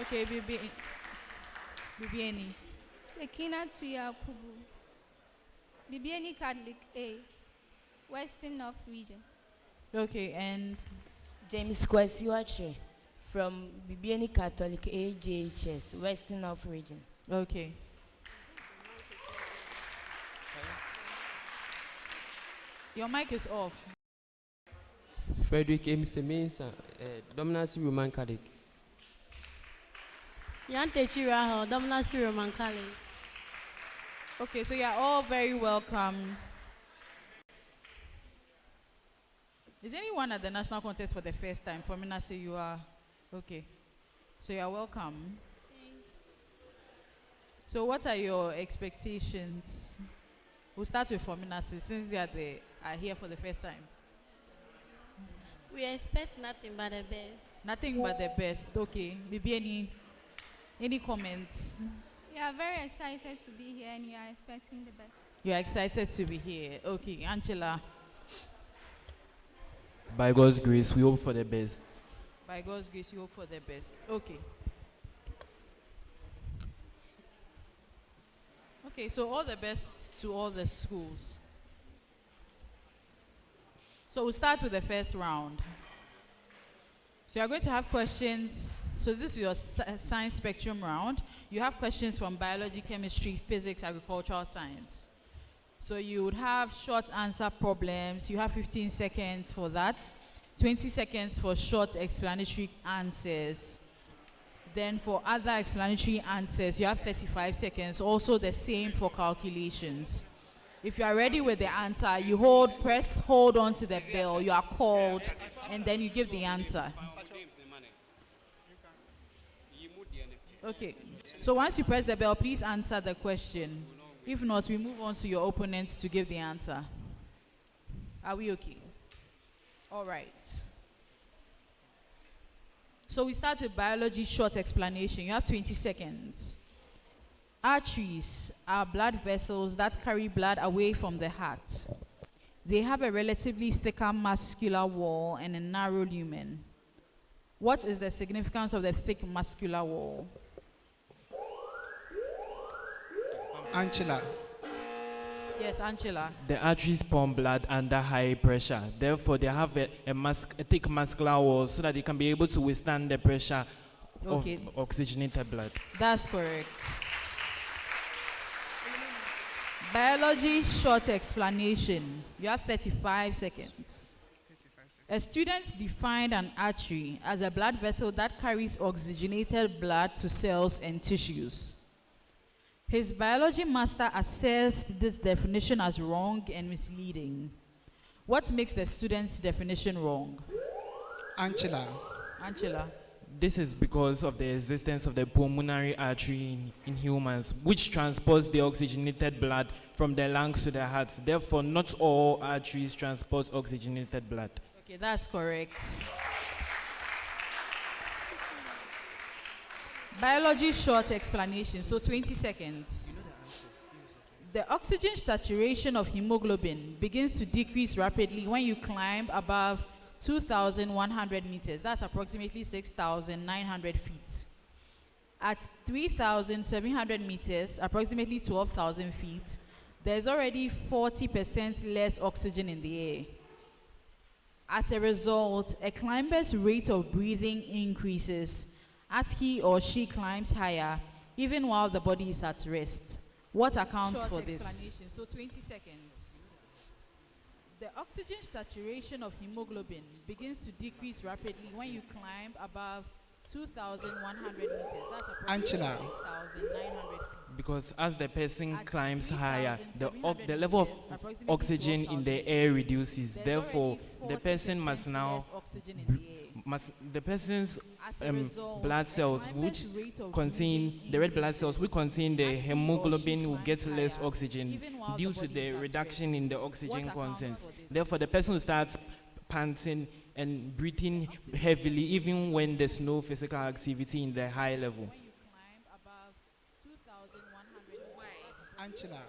Okay, BBANI. Sekina Tuyakubu, BBANI Catholic A, Western North Region. Okay, and James Kwesiwache from BBIANI Catholic AJHS, Western North Region. okay. Your mic is off. Frederick M. Semensa, Dominance Roman Catholic. Yante Chiraho, Dominance Roman Catholic. Okay, so you are all very welcome. Is anyone at the national contest for the first time? For Minase, you are okay. So you are welcome. So what are your expectations? We'll start with Forminasi since they are here for the first time. We expect nothing but the best. Nothing but the best. Okay. Maybe any comments? We are very excited to be here and we are expecting the best. You are excited to be here. Okay. ANCILLA. By God's grace, we hope for the best. By God's grace, you hope for the best. Okay. Okay, so all the best to all the schools. So we'll start with the first round. So you're going to have questions. So this is your science spectrum round. You have questions from biology, chemistry, physics, agricultural science. So you would have short answer problems. You have 15 seconds for that. 20 seconds for short explanatory answers. Then for other explanatory answers, you have 35 seconds. Also the same for calculations. If you are ready with the answer, you press hold on to the bell. You are called, and then you give the answer. Okay. So once you press the bell, please answer the question. If not, we move on to your opponents to give the answer. Are we okay? All right. So we start with biology short explanation. You have 20 seconds. Arteries are blood vessels that carry blood away from the heart. They have a relatively thicker muscular wall and a narrow lumen. What is the significance of the thick muscular wall? ANCILLA. Yes, ANCILLA. The arteries pump blood under high pressure. Therefore, they have a thick muscular wall so that they can be able to withstand the pressure of oxygenated blood. That's correct. Biology short explanation. You have 35 seconds. A student defined an artery as a blood vessel that carries oxygenated blood to cells and tissues. His biology master assessed this definition as wrong and misleading. What makes the student's definition wrong? ANCILLA. ANCILLA. This is because of the existence of the pulmonary artery in humans, which transports the oxygenated blood from the lungs to the heart. Therefore, not all arteries transport oxygenated blood. Okay, that's correct. Biology short explanation, so 20 seconds. The oxygen saturation of hemoglobin begins to decrease rapidly when you climb above 2,100 meters. That's approximately 6,900 feet. At 3,700 meters, approximately 12,000 feet, there's already 40% less oxygen in the air. As a result, a climber's rate of breathing increases as he or she climbs higher, even while the body is at rest. What accounts for this? So 20 seconds. The oxygen saturation of hemoglobin begins to decrease rapidly when you climb above 2,100 meters. That's approximately 6,900 feet. Because as the person climbs higher, the level of oxygen in the air reduces. Therefore, the person must now, the person's blood cells, which contain the red blood cells, which contain the hemoglobin, will get less oxygen due to the reduction in the oxygen content. Therefore, the person will start panting and breathing heavily, even when there's no physical activity in the high level. ANCILLA.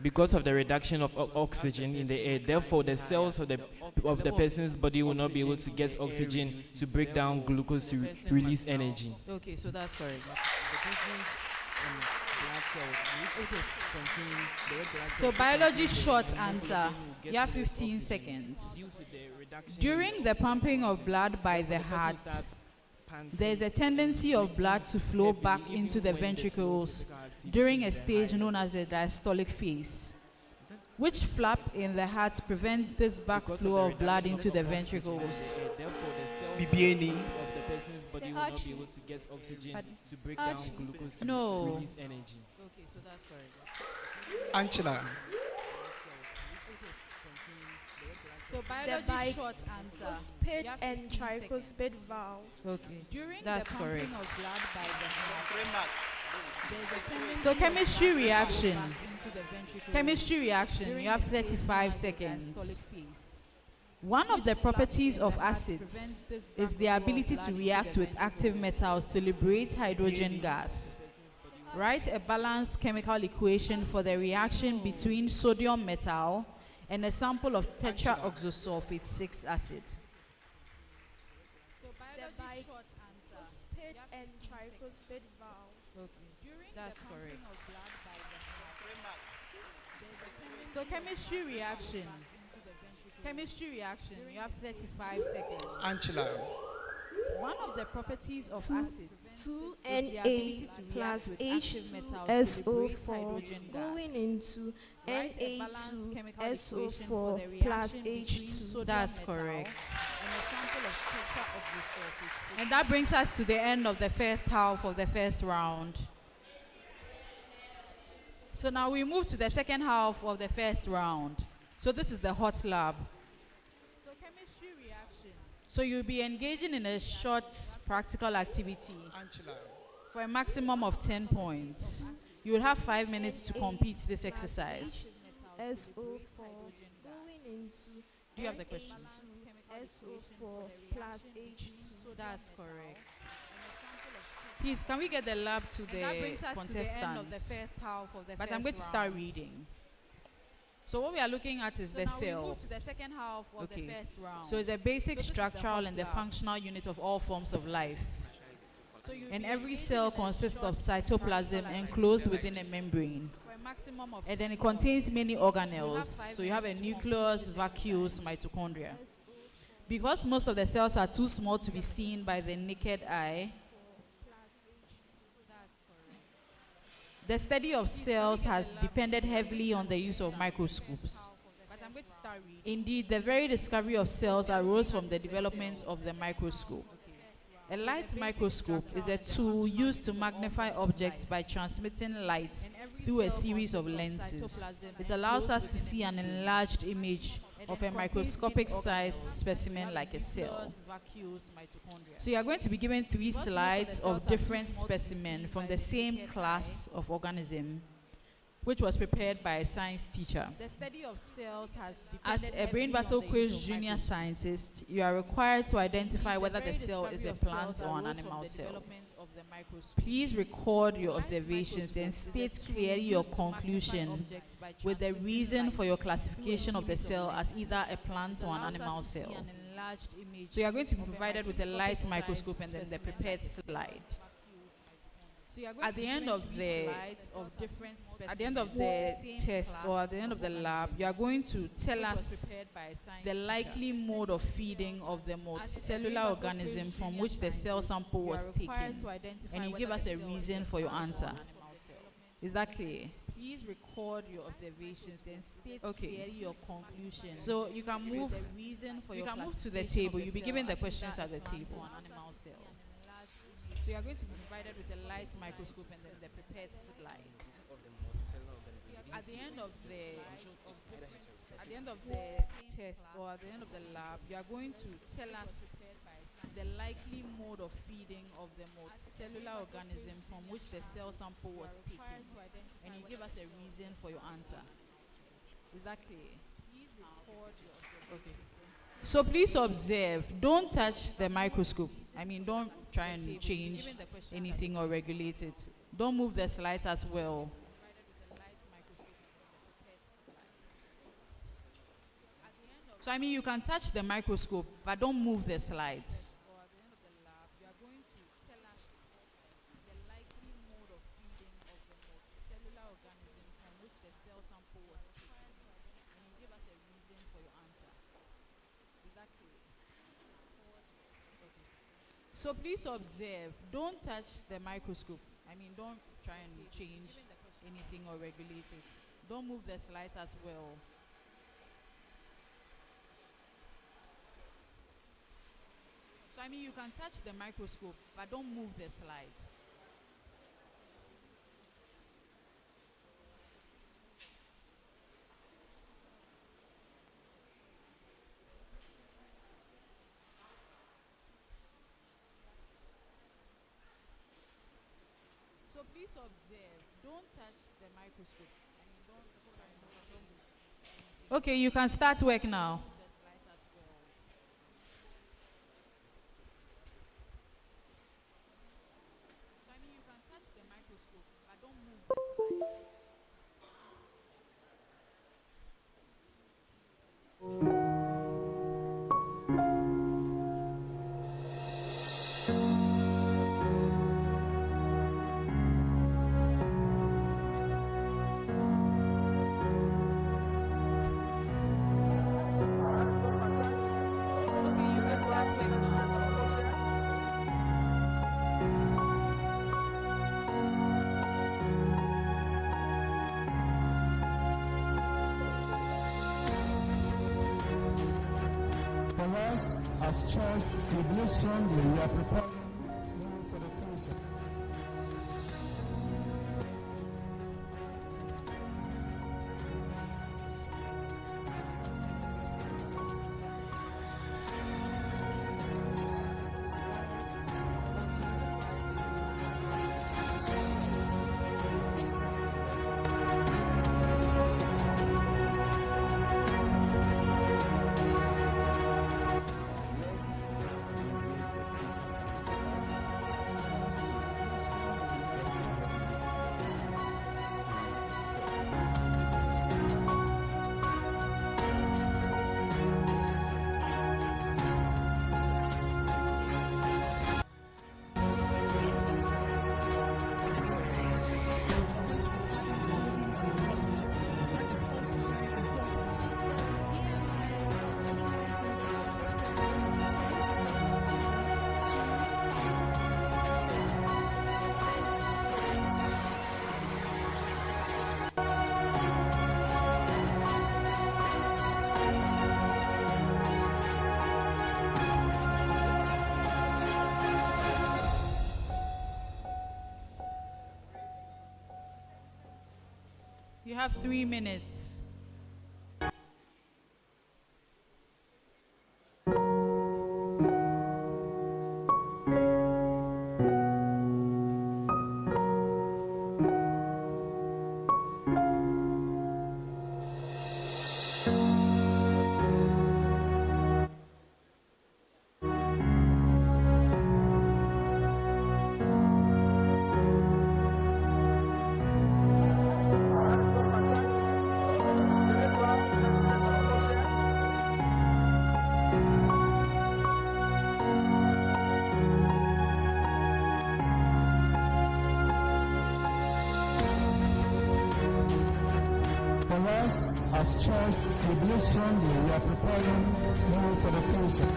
because of the reduction of oxygen in the air. Therefore, the cells of the person's body will not be able to get oxygen to break down glucose to release energy. Okay, so that's correct. The person's blood cells, which contain the red blood So cells, biology contain the short hemoglobin answer. will get You have to less 15 oxygen. seconds. Due to the reduction During the pumping of blood by the heart, there is a tendency of blood to flow back into the ventricles during a stage known as the diastolic phase. Which flap in the heart prevents this backflow of blood into the ventricles? Therefore, the cells BBIANI. of the person's body will not be artery. able to get oxygen Pardon? to break down Artery. glucose to No. release energy. Okay, so that's correct. ANCILLA. So The biology short answer. bicuspid You have and 15 seconds. tricuspid valves. Okay, During that's the pumping correct. of blood by the heart, there's a tendency So of chemistry blood to flow reaction. back into the ventricles Chemistry reaction, during you have the stage 35 known as the diastolic seconds. phase. One of the Which properties flap in of the heart acids prevents this is their backflow of ability blood to into react the with active ventricles. metals to liberate hydrogen gas. Write a balanced chemical equation for the reaction between sodium metal and a sample of tetraoxosulfate 6 acid. So The biology short answer. bicuspid and tricuspid valves. During That's the pumping correct. of blood by the heart, there's a tendency So chemistry of blood to flow reaction. back into the ventricles. Chemistry reaction, you have 35 seconds. ANCILLA. One of the properties of Two- acids Two is the Na ability to react plus with active metals to liberate H2SO4 hydrogen going gas. into Write a balanced chemical equation for the Na2SO4 plus reaction between H2. sodium That's metal correct. and a sample of tetraoxosulfate 6. And that brings us to the end of the first half of the first round. So now we move to the second half of the first round. So this is the hot lab. So chemistry reaction. So you'll be engaging in a short practical activity ANCILLA. for a maximum of 10 points. You will have 5 minutes to complete this exercise. SO4 going into Do you have the questions? SO4 plus H2. That's correct. Please, can we get the lab to the That brings us to the end of the contestants? first half of the But first I'm going to start round. reading. So what we are looking at is So the now we cell. move to the second half of Okay. the first round. So it's a basic So this is the structural hot and the lab. functional unit of all forms of life. So you'll And be every engaging cell in a consists short of cytoplasm practical enclosed activity within a membrane. for a maximum of And 10 then it contains points. many You have organelles. 5 So you have a minutes to nucleus, complete this vacuoles, exercise. mitochondria. Because most of the cells are too small to be seen by the naked eye, the study of cells has depended heavily on the use of microscopes. But I'm going to start reading. Indeed, the very discovery of cells arose from the development of the microscope. A light microscope is a tool used to magnify objects by transmitting light through a series of lenses. It allows us to see an enlarged image of a microscopic sized specimen like a cell. So you are going to be given 3 slides of different specimens from the same class of organism, which was prepared by a science teacher. The study of cells has As depended a brain heavily on battle the quiz use of junior microscopes. scientist, you are required to identify The whether the very cell is a discovery of plant cells or an arose from animal the cell. development of the microscope. Please record your Light observations and microscope state is a tool clearly your used to magnify conclusion objects by with the transmitting reason light for your through a classification of the series cell as lenses. either a plant It or an allows us animal to see cell. an enlarged image So you are going to be of a provided with a light microscopic microscope and sized then the specimen prepared like a cell. slide. So you are going At to the be end given of 3 the slides of different specimens At the end of from the same test or at the class end of the organism, lab, you are going to tell which was us prepared by a science the teacher. likely mode of feeding of the As a multicellular brain battle organism quiz from junior which the cell scientist, sample you was are required taken. to identify And you whether give us the a cell reason is a for your plant or answer. an animal cell. Is that clear? Please record your observations and state clearly your conclusion. So you can move. The reason for You your can move to the classification of table. You'll be cell given the as questions either at the a plant table. or an animal cell. So you are going to be provided with a light microscope and then the prepared slide. At the end of the test or at the end of the lab, you are going to tell us the likely mode of feeding of the multicellular organism from which the cell sample was taken, and you give us a reason for your answer. Is that clear? Okay. So please observe. Don't touch the microscope. I mean, don't try and change anything or regulate it. Don't move the slides as well. So I mean, you can touch the microscope, but don't move the slides. Or at the end of the lab, you are going to tell us the likely mode of feeding of the multicellular organism from which the cell sample was taken, and you give us a reason for your answer. Is that clear? Okay. So please observe. Don't touch the microscope. I mean, don't try and change anything or regulate it. Don't move the slides as well. So I mean, you can touch the microscope, but don't move the slides. So please observe. Don't touch the microscope. I mean, don't try and change. Okay, you can start work now. The slides as well. So I mean, you can touch the microscope, but don't move the slide. Okay, you can start work now. For us, as church, we believe strongly we are preparing more for the future. You have 3 minutes. For us, as church, we believe strongly we are preparing more for the future.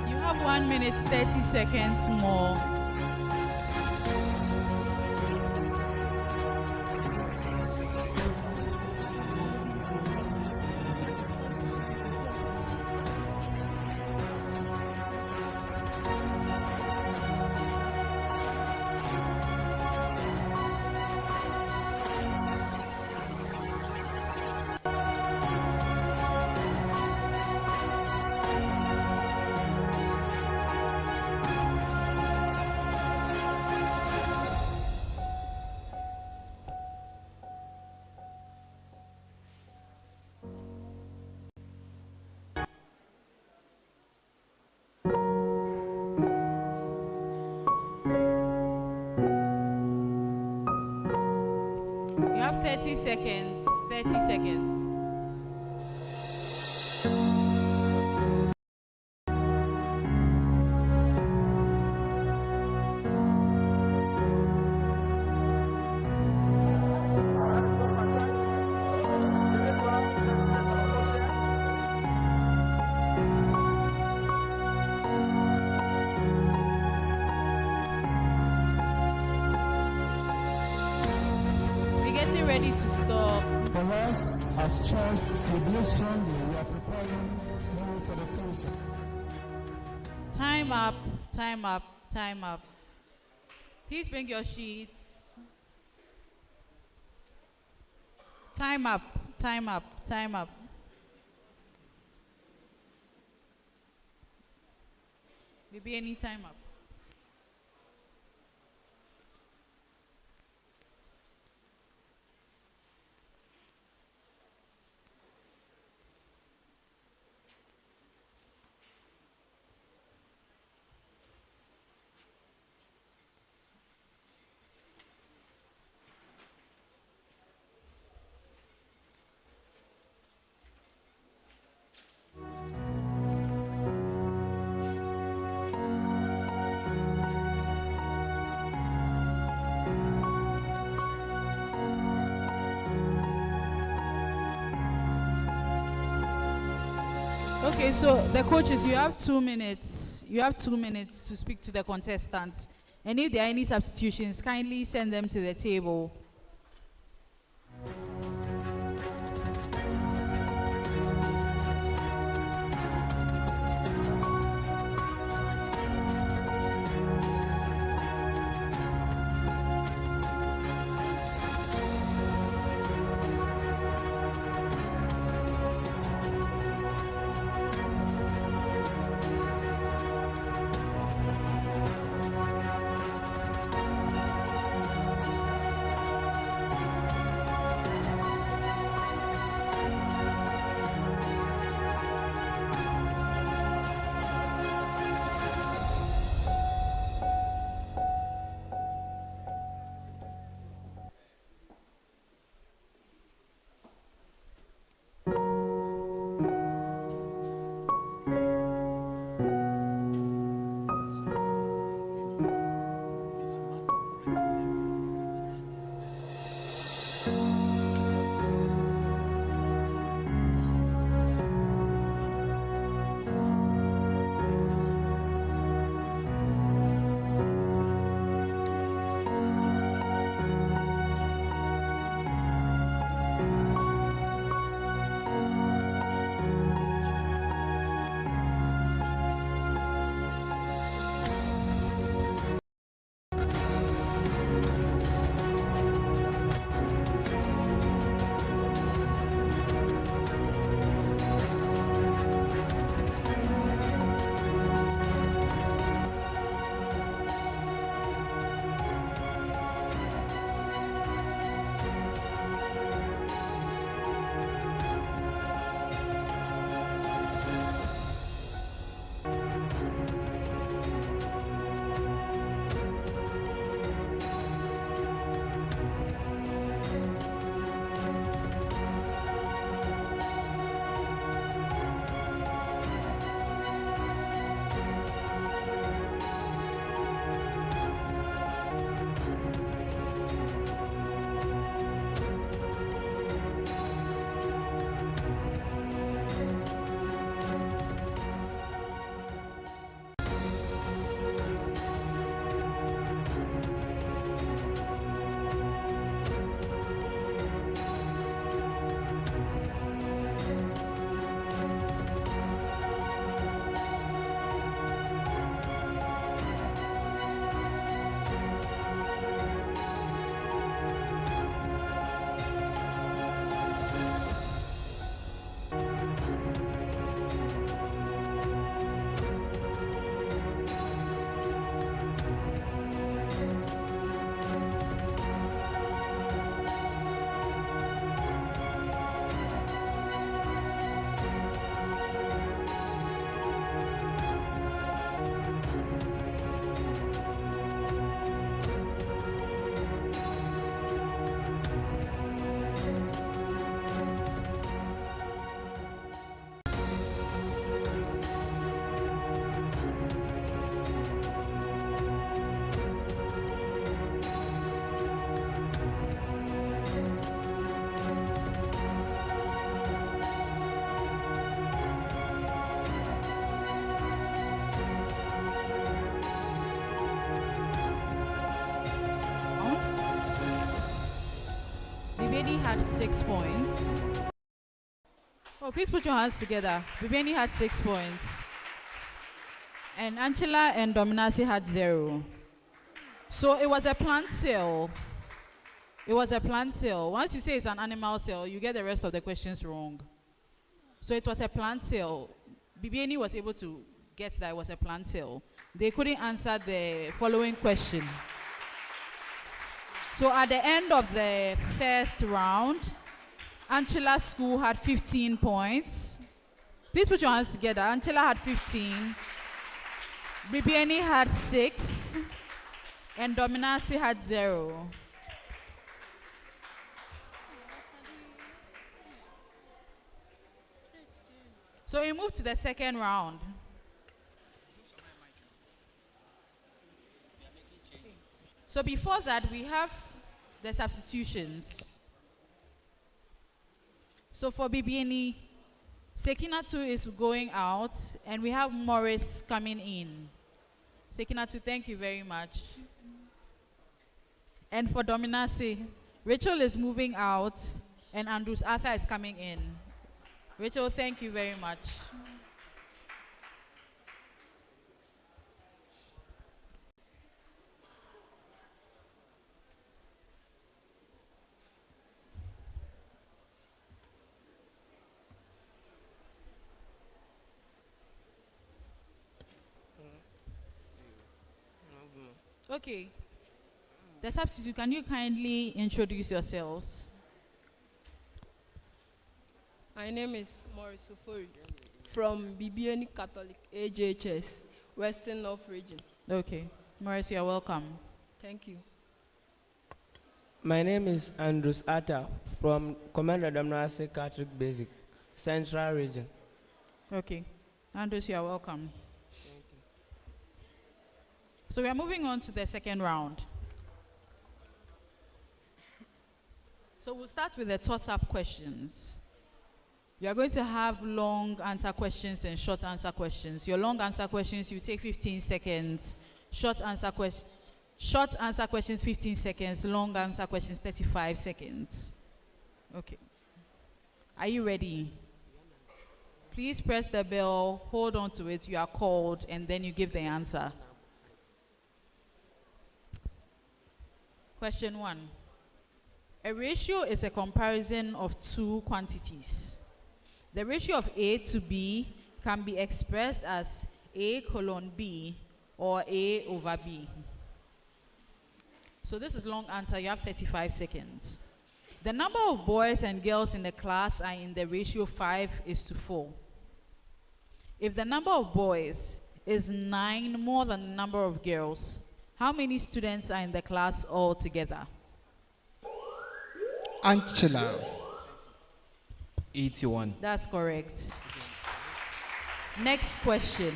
You have 1 minute, 30 seconds more. 30 seconds. 30 seconds. Getting ready to stop. For us, as church, we believe strongly we are preparing more for the future. Time up, time up, time up. Please bring your sheets. Time up, time up, time up. BBANI, time up. Okay, so the coaches, you have 2 minutes. You have 2 minutes to speak to the contestants. And if there are any substitutions, kindly send them to the table. Bibiani had 6 points. Oh, please put your hands together. Bibiani had 6 points. And ANCILLA and DOMENASE had 0. So it was a plant cell. It was a plant cell. Once you say it's an animal cell, you get the rest of the questions wrong. So it was a plant cell. Bibiani was able to get that it was a plant cell. They couldn't answer the following question. So at the end of the first round, ANCILLA school had 15 points. Please put your hands together. ANCILLA had 15. Bibiani had 6. And DOMENASE had 0. So we move to the second round. So before that, we have the substitutions. So for Bibiani, Sekinatu is going out, and we have Morris coming in. Sekinatu, thank you very much. And for DOMENASE, Rachel is moving out, and Andrews Arthur is coming in. Rachel, thank you very much. Okay. The substitute, can you kindly introduce yourselves? My name is Morris Ofori from BBANI Catholic AJHS, Western North Region. Okay. Morris, you're welcome. Thank you. My name is Andrews Atta from KOMANDA DOMENASE Catholic Basic, Central Region. Okay. Andrews, you're welcome. So we are moving on to the second round. So we'll start with the toss-up questions. You are going to have long answer questions and short answer questions. Your long answer questions, you take 15 seconds. Short answer questions, 15 seconds. Long answer questions, 35 seconds. Okay. Are you ready? Please press the bell, hold on to it, you are called, and then you give the answer. Question 1. A ratio is a comparison of two quantities. The ratio of A to B can be expressed as A colon B or A over B. So this is long answer, you have 35 seconds. The number of boys and girls in the class are in the ratio 5:4. If the number of boys is 9 more than the number of girls, how many students are in the class altogether? ANCILLA. 81. That's correct. Next question.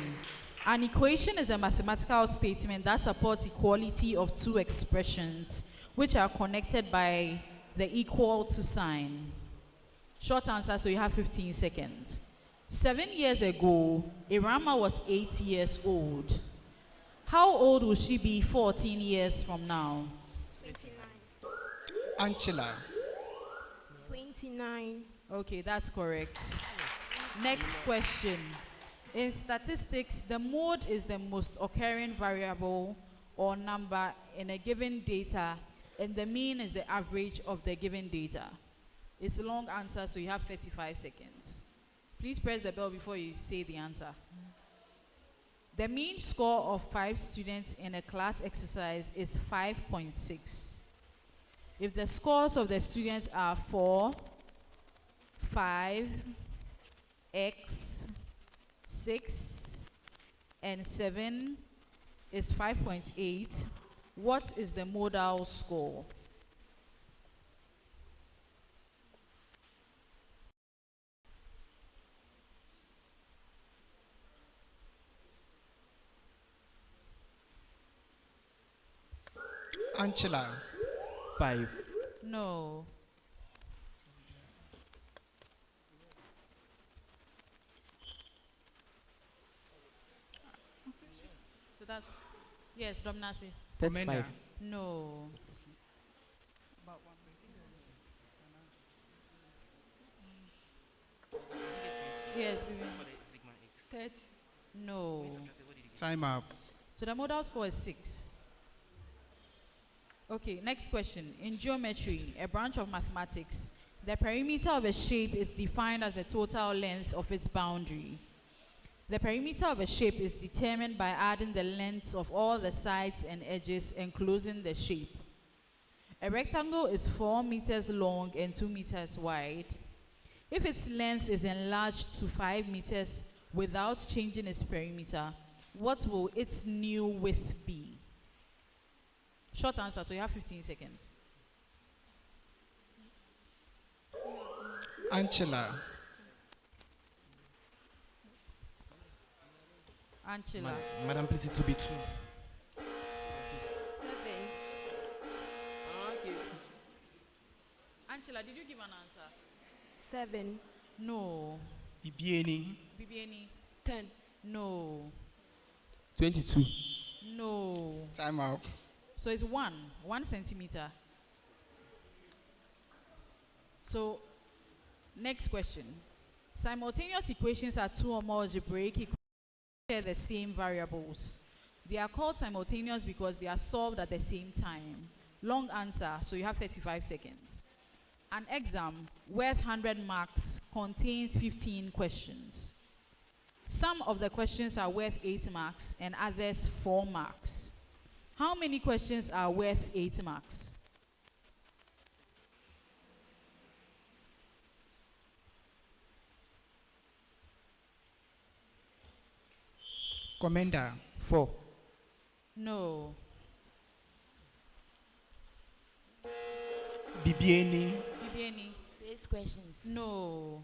An equation is a mathematical statement that supports equality of two expressions which are connected by the equal to sign. Short answer, so you have 15 seconds. 7 years ago, Irama was 8 years old. How old will she be 14 years from now? 29. ANCILLA. 29. Okay, that's correct. Next question. In statistics, the mode is the most occurring variable or number in a given data, and the mean is the average of the given data. It's a long answer, so you have 35 seconds. Please press the bell before you say the answer. The mean score of 5 students in a class exercise is 5.6. If the scores of the students are 4, 5, X, 6, and 7 is 5.8, what is the modal score? ANCILLA. 5. No. So that's, yes, DOMENASE. That's Komenda. 5. No. Yes, Bibiani. 30. No. Time up. So the modal score is 6. Okay, next question. In geometry, a branch of mathematics, the perimeter of a shape is defined as the total length of its boundary. The perimeter of a shape is determined by adding the lengths of all the sides and edges enclosing the shape. A rectangle is 4 meters long and 2 meters wide. If its length is enlarged to 5 meters without changing its perimeter, what will its new width be? Short answer, so you have 15 seconds. ANCILLA. ANCILLA. Madam, please, it will be 2. 7. ANCILLA, did you give an answer? 7. No. BBIANI. BBANI? 10. No. 22. No. Time up. So it's 1 centimeter. So, next question. Simultaneous equations are 2 or more algebraic equations share the same variables. They are called simultaneous because they are solved at the same time. Long answer, so you have 35 seconds. An exam worth 100 marks contains 15 questions. Some of the questions are worth 8 marks and others 4 marks. How many questions are worth 8 marks? KOMANDA. 4. No. BBIANI. BBANI? 6 questions. No.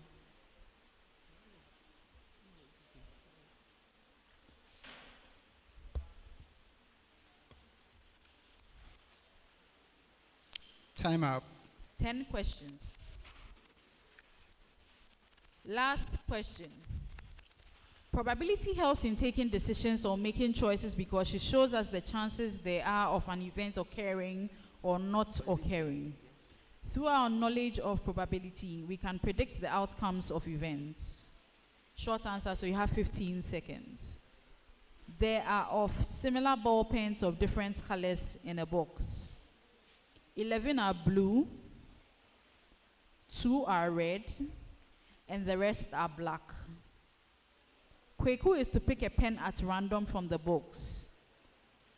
Time up. 10 questions. Last question. Probability helps in taking decisions or making choices because it shows us the chances there are of an event occurring or not occurring. Through our knowledge of probability, we can predict the outcomes of events. Short answer, so you have 15 seconds. There are of similar ball pens of different colors in a box. 11 are blue, 2 are red, and the rest are black. Kweku is to pick a pen at random from the box.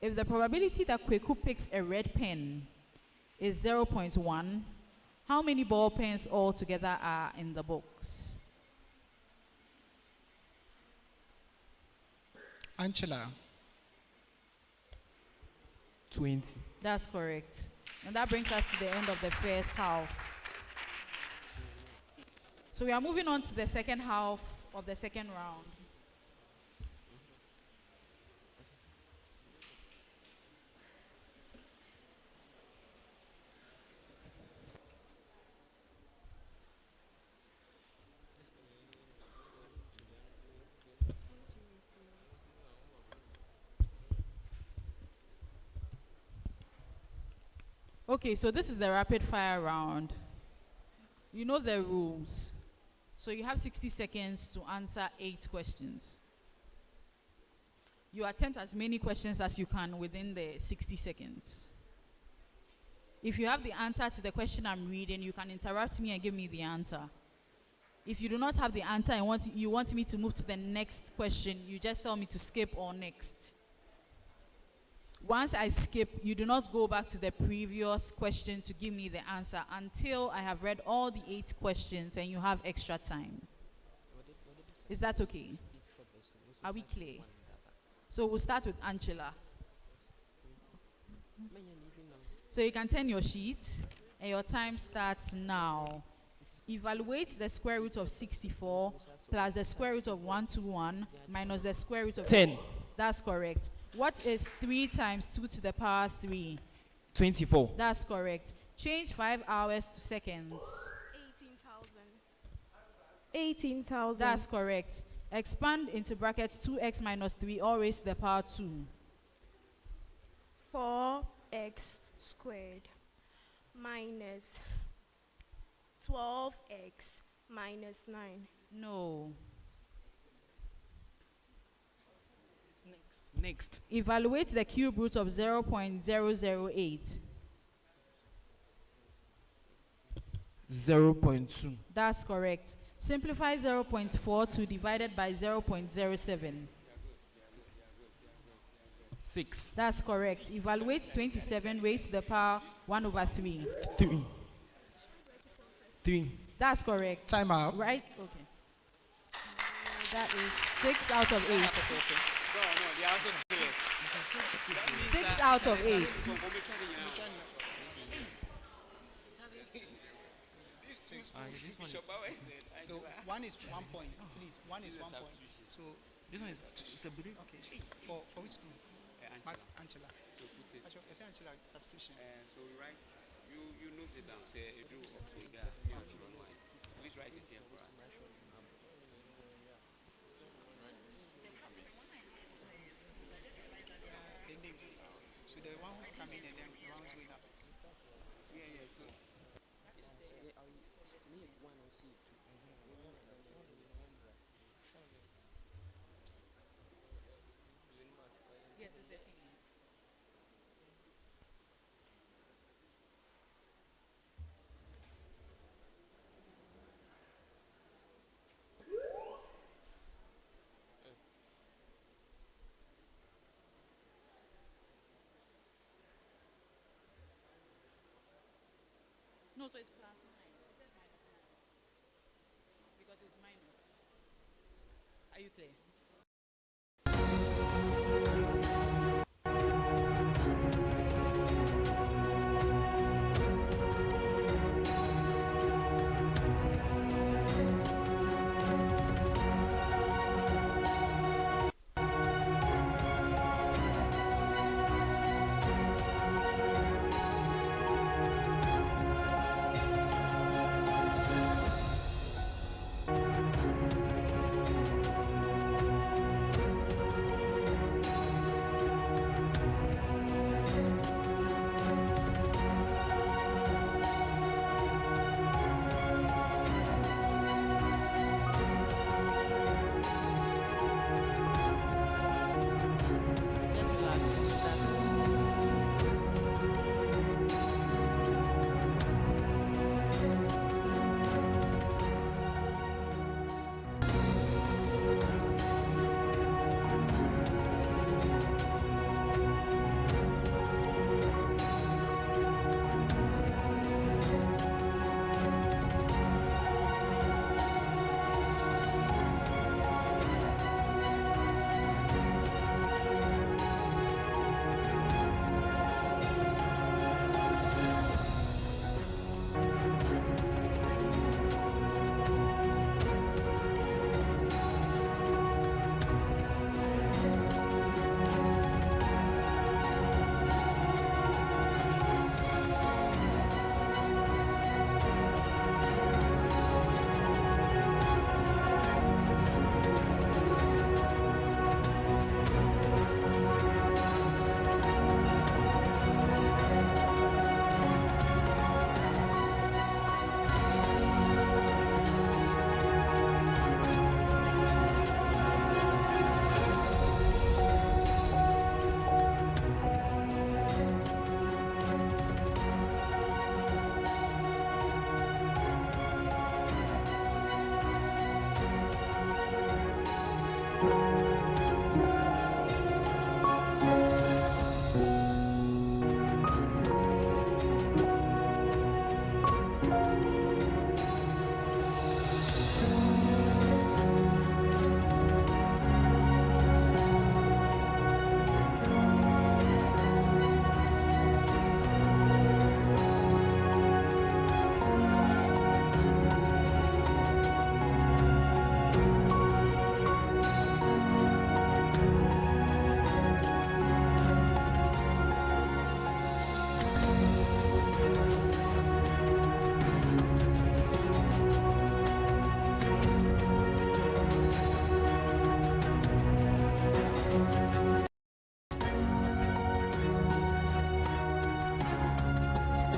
If the probability that Kweku picks a red pen is 0.1, how many ball pens altogether are in the box? ANCILLA. 20. That's correct. And that brings us to the end of the first half. So we are moving on to the second half of the second round. Okay, so this is the rapid fire round. You know the rules. So you have 60 seconds to answer 8 questions. You attempt as many questions as you can within the 60 seconds. If you have the answer to the question I'm reading, you can interrupt me and give me the answer. If you do not have the answer and you want me to move to the next question, you just tell me to skip or next. Once I skip, you do not go back to the previous question to give me the answer until I have read all the 8 questions and you have extra time. Is that okay? Are we clear? So we'll start with ANCILLA. So you can turn your sheet and your time starts now. Evaluate the square root of 64 plus the square root of 121 minus the square root of 10. That's correct. What is 3 times 2 to the power 3? 24. That's correct. Change 5 hours to seconds. 18,000. 18,000. That's correct. Expand into brackets 2x minus 3 all raised to the power 2. 4x squared minus 12x minus 9. No. Next. Evaluate the cube root of 0.008. 0.2. That's correct. Simplify 0.42 divided by 0.07. 6. That's correct. Evaluate 27 raised to the power 1 over 3. 3. 3. That's correct. Time out. Right? Okay. That is 6 out of 8. 6 out of 8. So one is 1 point, please. One is 1 point. So This one is a bit. okay. For which school? ANCILLA. Actually, I say ANCILLA substitution. So you write, you note it down. Say you do please write it here for us. The names. So the one who's coming and then the one who's going out. Yes, it's 13. No, so it's plus 9. It says minus 9. Because it's minus. Are you clear? Just relax.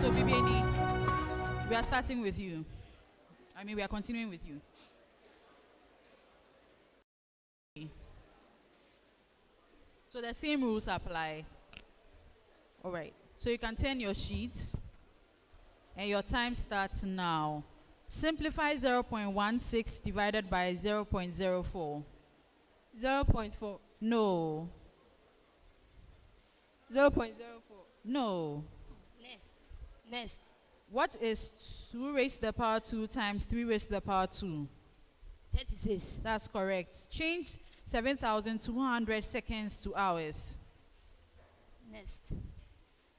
So, BBANI, we are starting with you. We are continuing with you. So the same rules apply. All right. So you can turn your sheet, and your time starts now. Simplify 0.16 divided by 0.04. 0.4. No. 0.04. No. Next. What is 2 raised to the power 2 times 3 raised to the power 2? 36. That's correct. Change 7,200 seconds to hours. Next.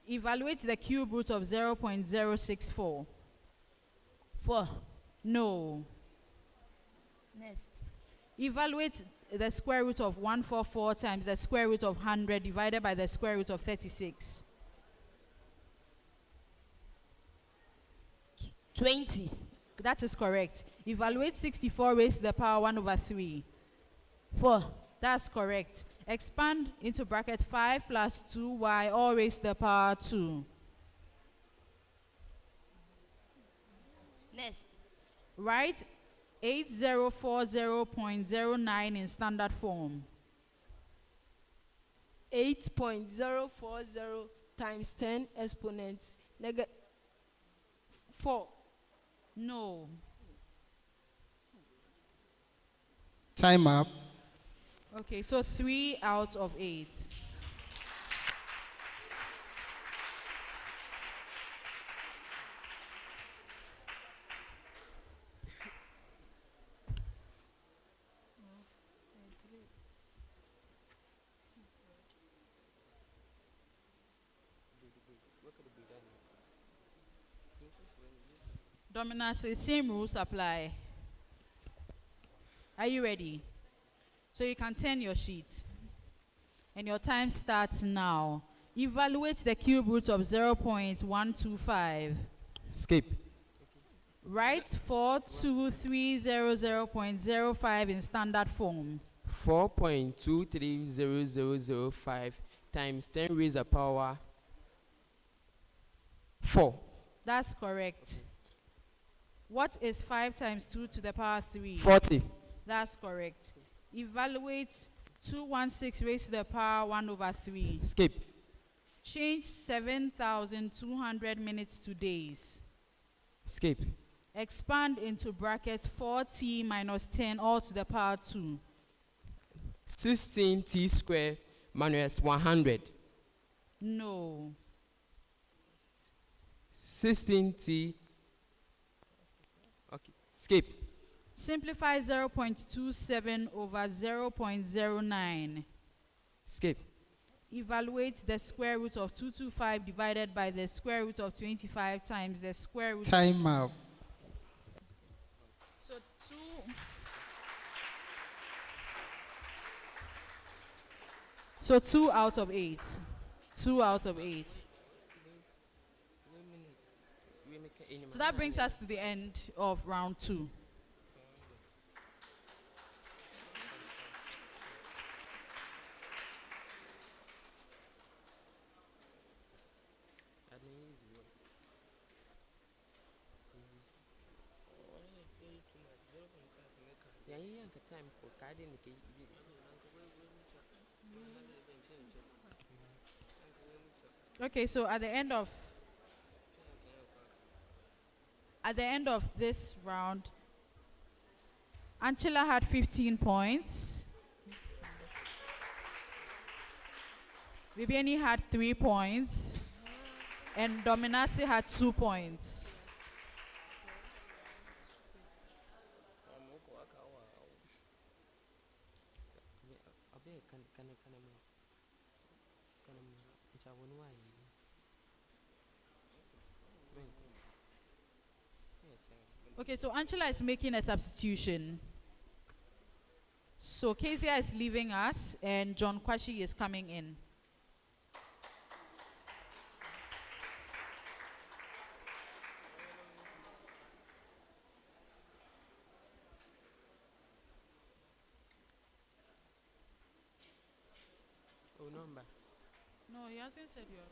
Evaluate the cube root of 0.064. 4. No. Next. Evaluate the square root of 144 times the square root of 100 divided by the square root of 36. 20. That is correct. Evaluate 64 raised to the power 1 over 3. 4. That's correct. Expand into bracket 5 plus 2y all raised to the power 2. Next. Write 8040.09 in standard form. 8.040 times 10 exponents negative 4. No. Time up. Okay, so 3 out of 8. Dominance, same rules apply. Are you ready? So you can turn your sheet. And your time starts now. Evaluate the cube root of 0.125. Skip. Write 42300.05 in standard form. 4.230005 times 10 raised to the power 4. That's correct. What is 5 times 2 to the power 3? 40. That's correct. Evaluate 216 raised to the power 1 over 3. Skip. Change 7,200 minutes to days. Skip. Expand into bracket 4t minus 10 all to the power 2. 16t squared minus 100. No. 16t. Okay. Skip. Simplify 0.27 over 0.09. Skip. Evaluate the square root of 225 divided by the square root of 25 times the square root. Time up. So 2 out of 8. 2 out of 8. So that brings us to the end of round 2. Okay, so at the end of this round, ANCILLA had 15 points. BBIANI had 3 points. And DOMENASE had 2 points. Okay, so ANCILLA is making a substitution. So Kezia is leaving us and John Kwashi is coming in. Number. No, he hasn't said you are.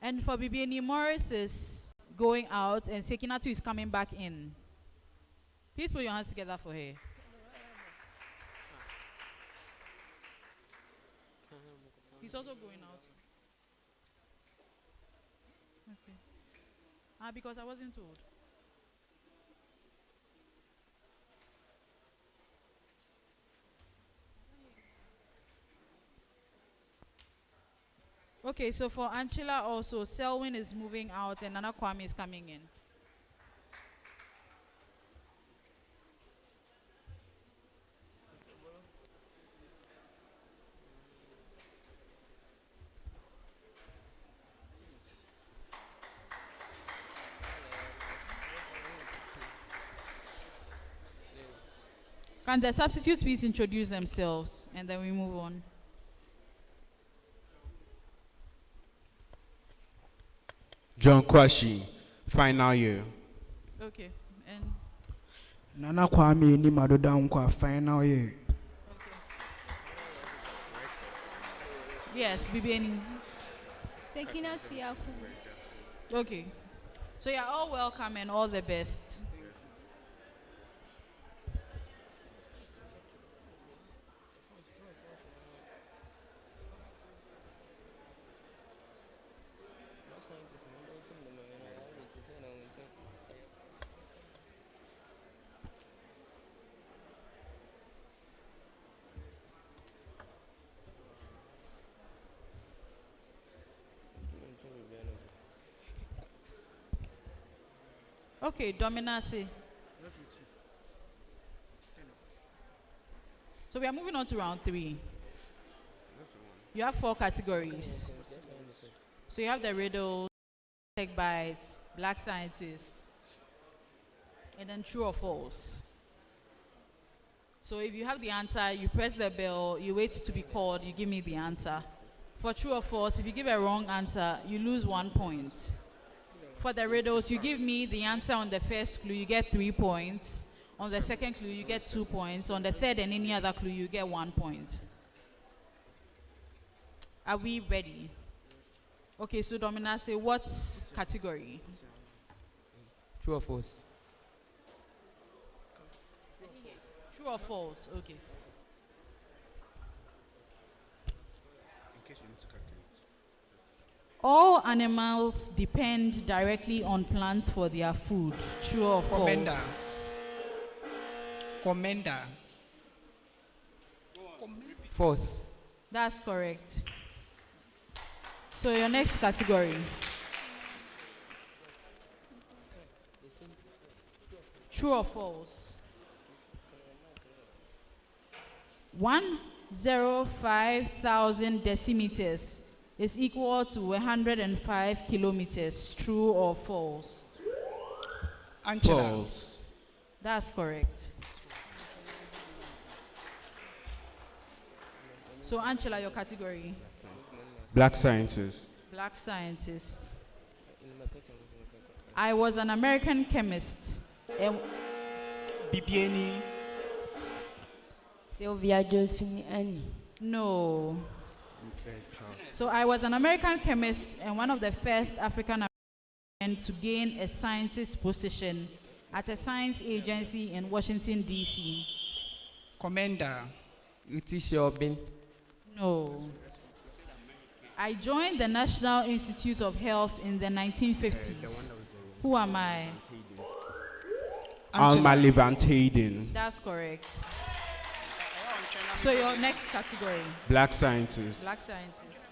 And for BBIANI, Morris is going out and Sekinatu is coming back in. Please put your hands together for her. He's also going out. Okay. Because I wasn't told. Okay, so for ANCILLA also, Selwyn is moving out and Nana Kwame is coming in. Can the substitutes please introduce themselves and then we move on? John Kwashi, final year. Okay, and Nana Kwame ni Madodankwa, final year. yes, BBIANI. Sekina Chiaku. Okay, so you're all welcome and all the best. Okay, DOMENASE. So we are moving on to round 3. You have 4 categories. So you have the riddle, tech bites, black scientists, and then true or false. So if you have the answer, you press the bell, you wait to be called, you give me the answer. For true or false, if you give a wrong answer, you lose 1 point. For the riddles, you give me the answer on the first clue, you get 3 points. On the second clue, you get 2 points. On the third and any other clue, you get 1 point. Are we ready? Okay, so DOMENASE, what category? True or false? True or false? Okay. All animals depend directly on plants for their food. True or Komanda. false? Komanda. False. That's correct. So your next category. True or false? 105,000 decimeters is equal to 105 kilometers. True or false? ANCILLA. False. That's correct. So ANCILLA, your category. Black scientist. Black scientist. I was an American chemist. BBIANI. Sylvia Josephine Annie. No. So I was an American chemist and one of the first African Americans to gain a scientist position at a science agency in Washington, D.C. Komanda. No. I joined the National Institute of Health in the 1950s. Who am I? Alma Levant Hayden. That's correct. So your next category. Black scientist. Black scientist.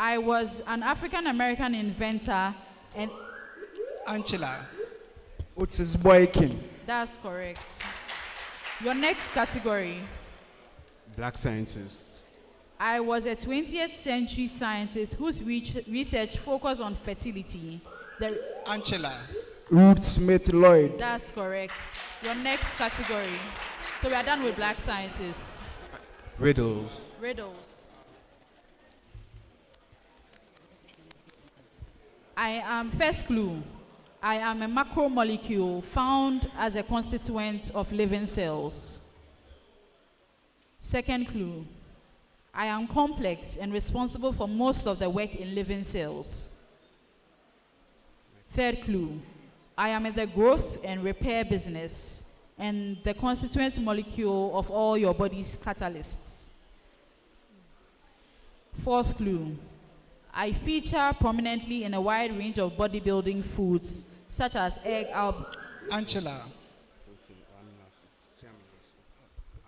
I was an African American inventor and ANCILLA. Otis Boykin. that's correct. Your next category. Black scientist. I was a 20th century scientist whose research focused on fertility. ANCILLA. Ruth Smith Lloyd. That's correct. Your next category. So we are done with black scientists. Riddles. Riddles. I am, first clue, I am a macromolecule found as a constituent of living cells. Second clue, I am complex and responsible for most of the work in living cells. Third clue, I am in the growth and repair business and the constituent molecule of all your body's catalysts. Fourth clue. I feature prominently in a wide range of bodybuilding foods, such as ANCILLA.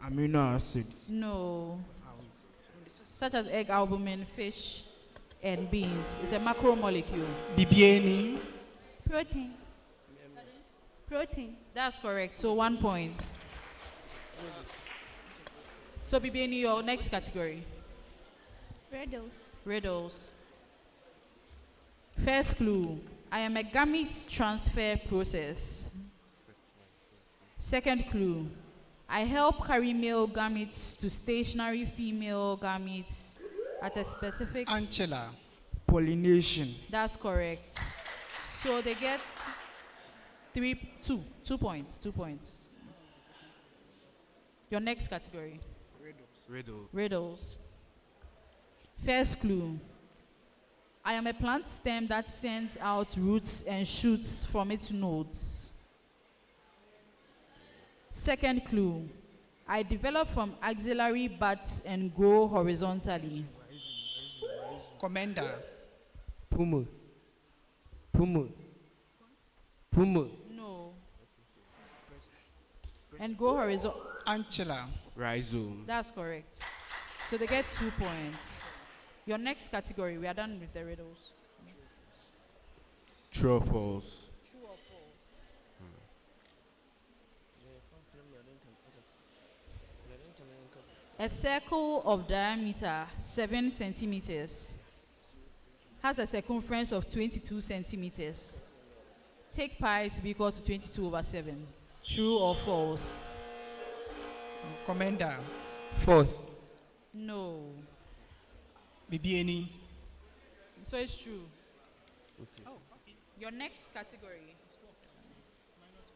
Amino acid. No. Such as egg albumin, fish, and beans. It's a macromolecule. BBIANI. Protein. Protein. That's correct. So 1 point. So BBIANI, your next category. Riddles. Riddles. First clue. I am a gamete transfer process. Second clue. I help carry male gametes to stationary female gametes at a specific... ANCILLA. Pollination. That's correct. So they get 2 points. 2 points. Your next category. Riddles. First clue. I am a plant stem that sends out roots and shoots from its nodes. Second clue. I develop from axillary buds and grow horizontally. KOMANDA. Pumu. No. And grow horizontal. ANCILLA. Rhizome. That's correct. So they get 2 points. Your next category, we are done with the riddles. True or false? True or false? A circle of diameter 7 centimeters has a circumference of 22 centimeters. Take pi to be equal to 22/7. True or false? KOMANDA. False. No. BBIANI. So it's true. Your next category.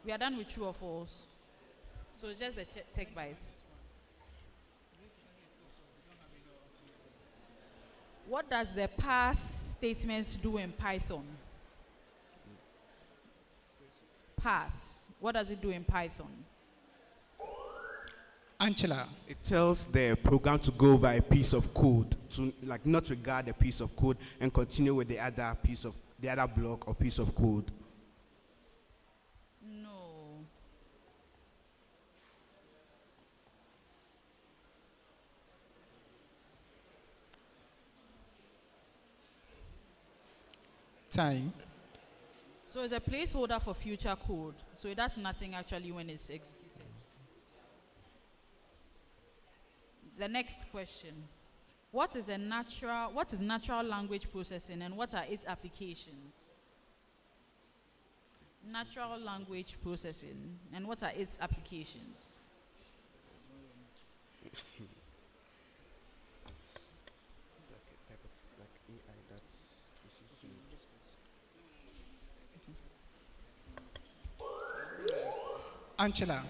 We are done with true or false. So it's just the tech bites. What does the pass statement do in Python? Pass. What does it do in Python? ANCILLA. It tells the program to go over a piece of code, to like not regard the piece of code and continue with the other block or piece of code. No. Time. So it's a placeholder for future code. So it does nothing actually when it's executed. The next question. What is natural language processing and what are its applications? Natural language processing and what are its applications? ANCILLA.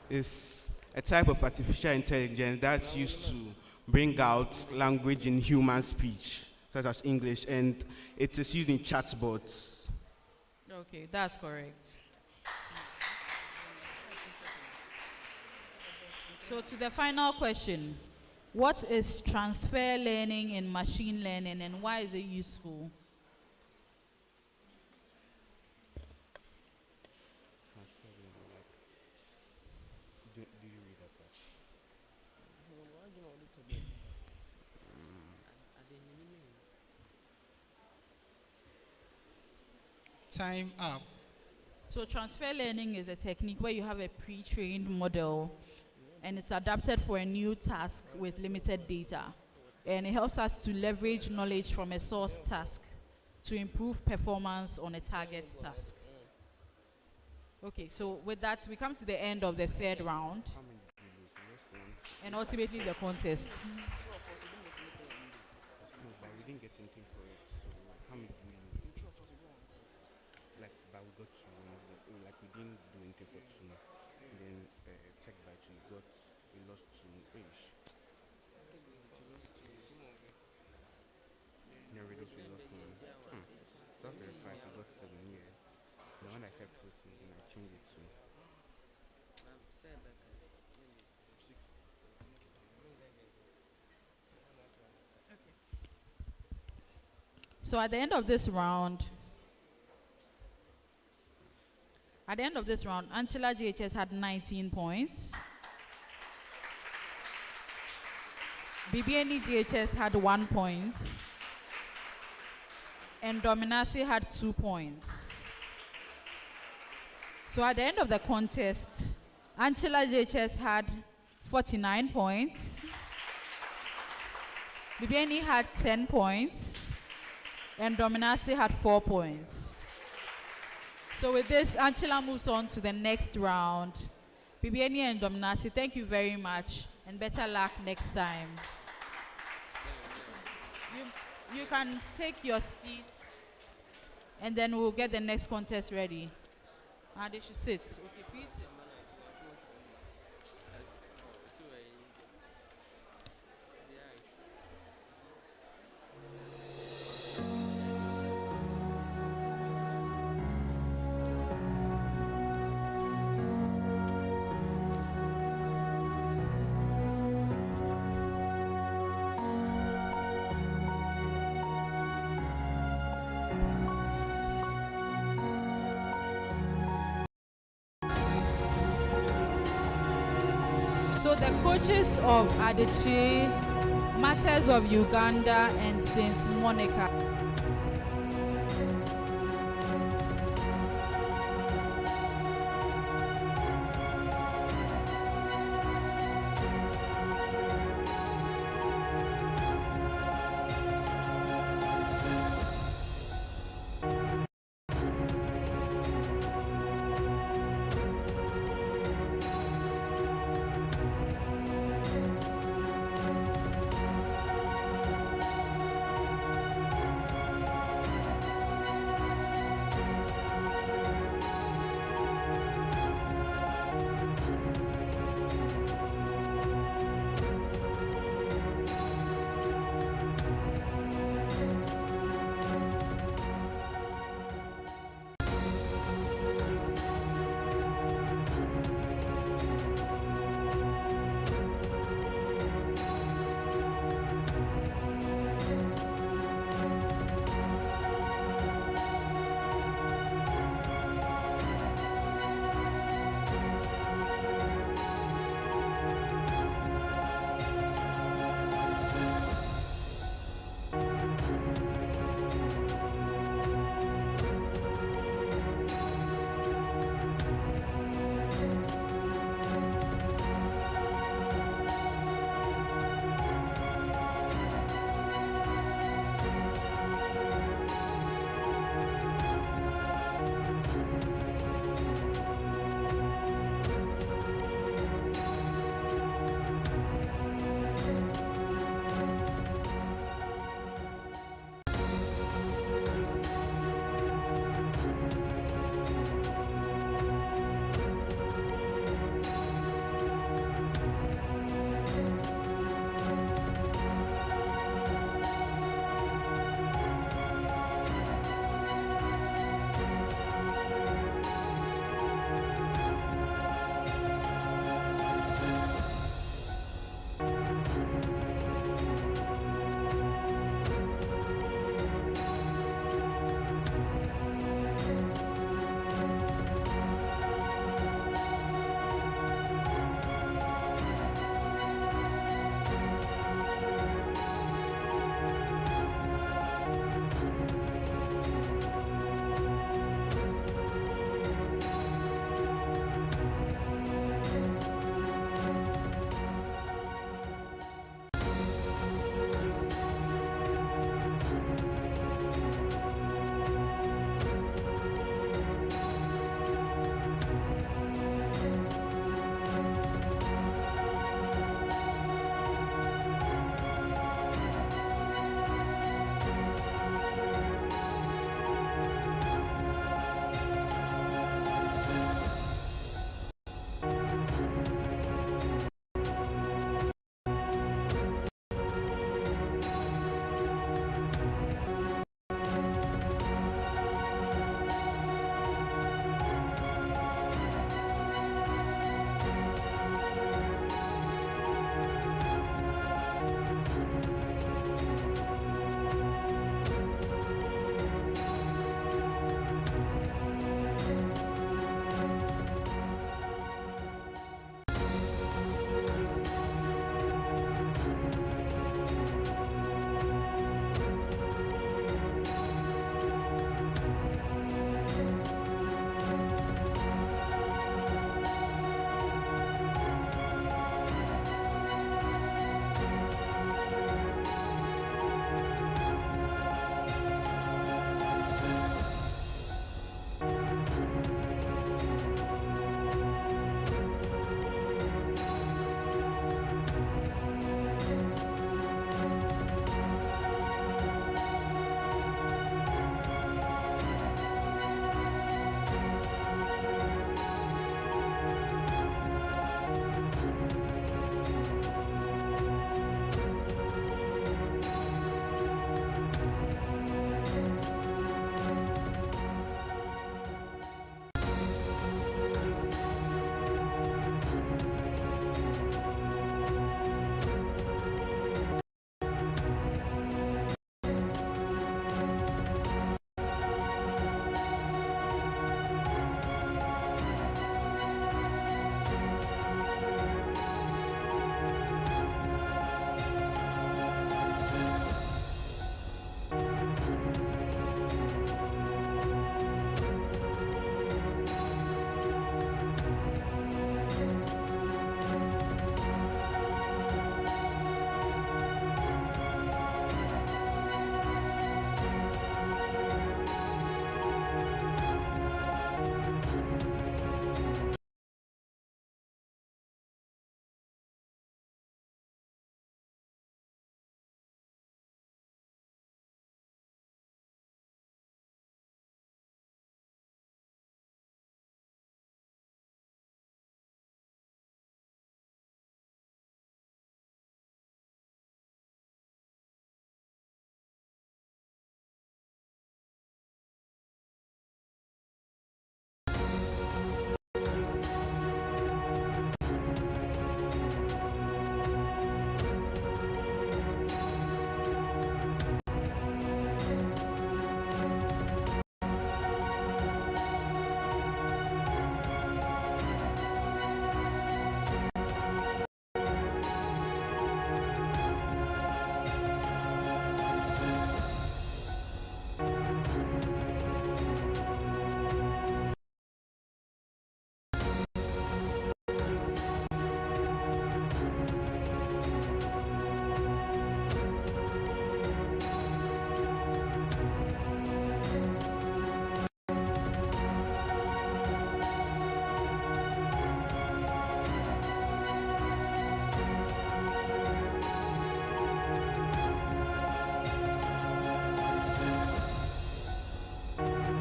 It's a type of artificial intelligence that's used to bring out language in human speech, such as English, and it is used in chatbots. Okay, that's correct. So to the final question, what is transfer learning in machine learning and why is it useful? Time up. So transfer learning is a technique where you have a pre-trained model and it's adapted for a new task with limited data. And it helps us to leverage knowledge from a source task to improve performance on a target task. Okay, so with that, we come to the end of the third round and ultimately the contest. So at the end of this round, ANCILLA GHS had 19 points. BBANI GHS had 1 point. And DOMENASE had 2 points. So at the end of the contest, ANCILLA GHS had 49 points. BBANI had 10 points. And DOMENASE had 4 points. So with this, ANCILLA moves on to the next round. BBANI and DOMENASE, thank you very much, and better luck next time. You can take your seats, and then we'll get the next contest ready. They should sit. Okay, please sit. So the coaches of Adichie, Matters of Uganda, and St. Monica